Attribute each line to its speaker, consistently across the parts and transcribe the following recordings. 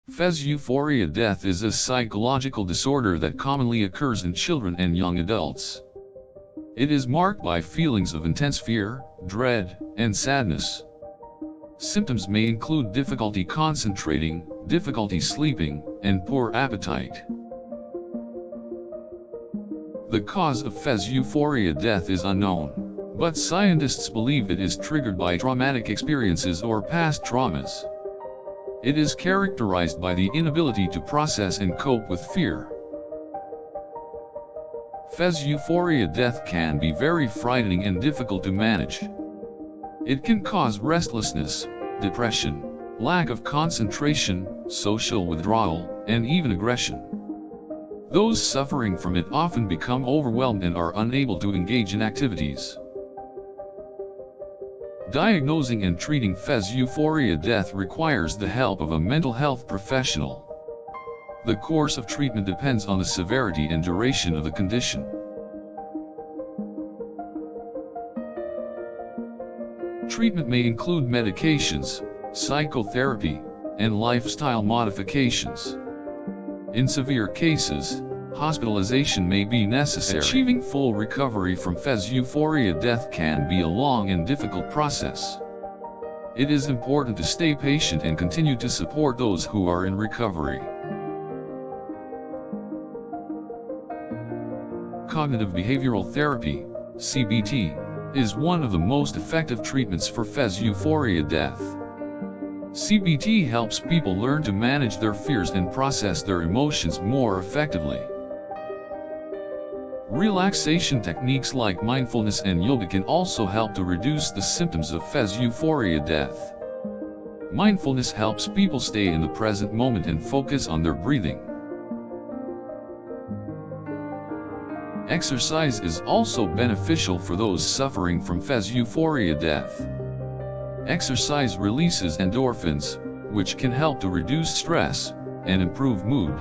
Speaker 1: Fez Euphoria Death is a psychological disorder that commonly occurs in children and young adults. It is marked by feelings of intense fear, dread, and sadness. Symptoms may include difficulty concentrating, difficulty sleeping, and poor appetite. The cause of Fez Euphoria Death is unknown, but scientists believe it is triggered by traumatic experiences or past traumas. It is characterized by the inability to process and cope with fear. Fez Euphoria Death can be very frightening and difficult to manage. It can cause restlessness, depression, lack of concentration, social withdrawal, and even aggression. Those suffering from it often become overwhelmed and are unable to engage in activities. Diagnosing and treating Fez Euphoria Death requires the help of a mental health professional. The course of treatment depends on the severity and duration of the condition. Treatment may include medications, psychotherapy, and lifestyle modifications. In severe cases, hospitalization may be necessary. Achieving full recovery from Fez Euphoria Death can be a long and difficult process. It is important to stay patient and continue to support those who are in recovery. Cognitive behavioral therapy, CBT, is one of the most effective treatments for Fez Euphoria Death. CBT helps people learn to manage their fears and process their emotions more effectively. Relaxation techniques like mindfulness and yoga can also help to reduce the symptoms of Fez Euphoria Death. Mindfulness helps people stay in the present moment and focus on their breathing. Exercise is also beneficial for those suffering from Fez Euphoria Death. Exercise releases endorphins, which can help to reduce stress and improve mood.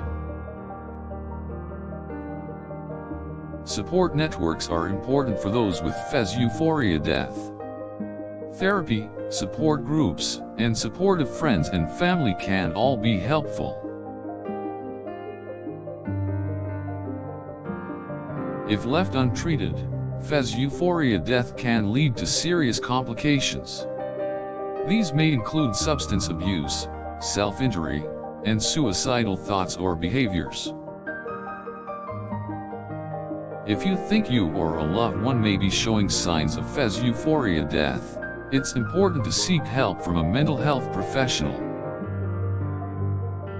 Speaker 1: Support networks are important for those with Fez Euphoria Death. Therapy, support groups, and supportive friends and family can all be helpful. If left untreated, Fez Euphoria Death can lead to serious complications. These may include substance abuse, self-injury, and suicidal thoughts or behaviors. If you think you or a loved one may be showing signs of Fez Euphoria Death, it's important to seek help from a mental health professional.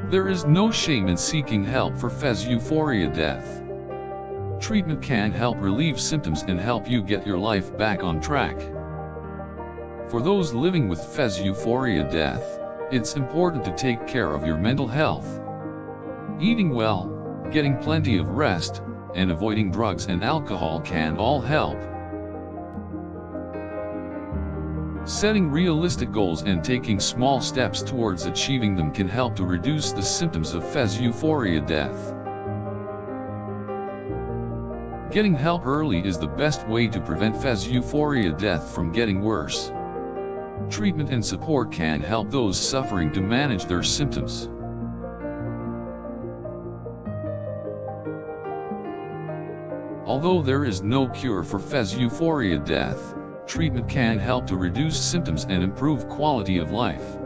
Speaker 1: There is no shame in seeking help for Fez Euphoria Death. Treatment can help relieve symptoms and help you get your life back on track. For those living with Fez Euphoria Death, it's important to take care of your mental health. Eating well, getting plenty of rest, and avoiding drugs and alcohol can all help. Setting realistic goals and taking small steps towards achieving them can help to reduce the symptoms of Fez Euphoria Death. Getting help early is the best way to prevent Fez Euphoria Death from getting worse. Treatment and support can help those suffering to manage their symptoms. Although there is no cure for Fez Euphoria Death, treatment can help to reduce symptoms and improve quality of life.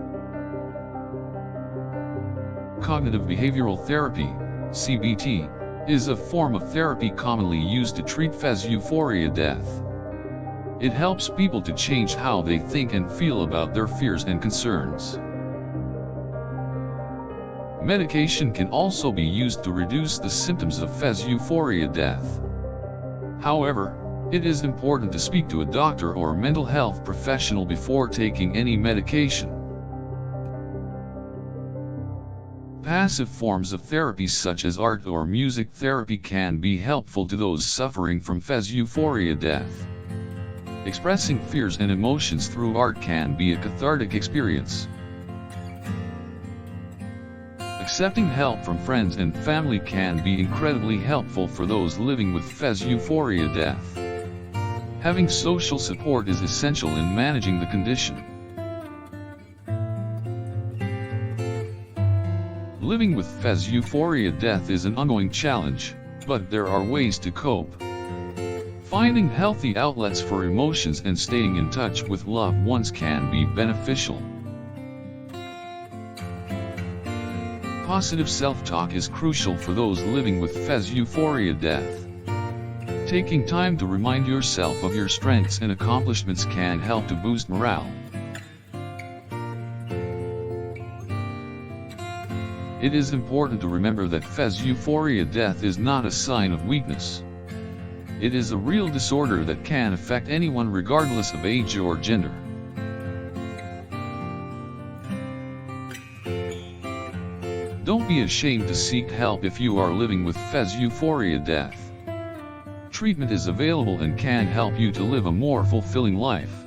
Speaker 1: Cognitive behavioral therapy, CBT, is a form of therapy commonly used to treat Fez Euphoria Death. It helps people to change how they think and feel about their fears and concerns. Medication can also be used to reduce the symptoms of Fez Euphoria Death. However, it is important to speak to a doctor or mental health professional before taking any medication. Passive forms of therapy such as art or music therapy can be helpful to those suffering from Fez Euphoria Death. Expressing fears and emotions through art can be a cathartic experience. Accepting help from friends and family can be incredibly helpful for those living with Fez Euphoria Death. Having social support is essential in managing the condition. Living with Fez Euphoria Death is an ongoing challenge, but there are ways to cope. Finding healthy outlets for emotions and staying in touch with loved ones can be beneficial. Positive self-talk is crucial for those living with Fez Euphoria Death. Taking time to remind yourself of your strengths and accomplishments can help to boost morale. It is important to remember that Fez Euphoria Death is not a sign of weakness. It is a real disorder that can affect anyone regardless of age or gender. Don't be ashamed to seek help if you are living with Fez Euphoria Death. Treatment is available and can help you to live a more fulfilling life.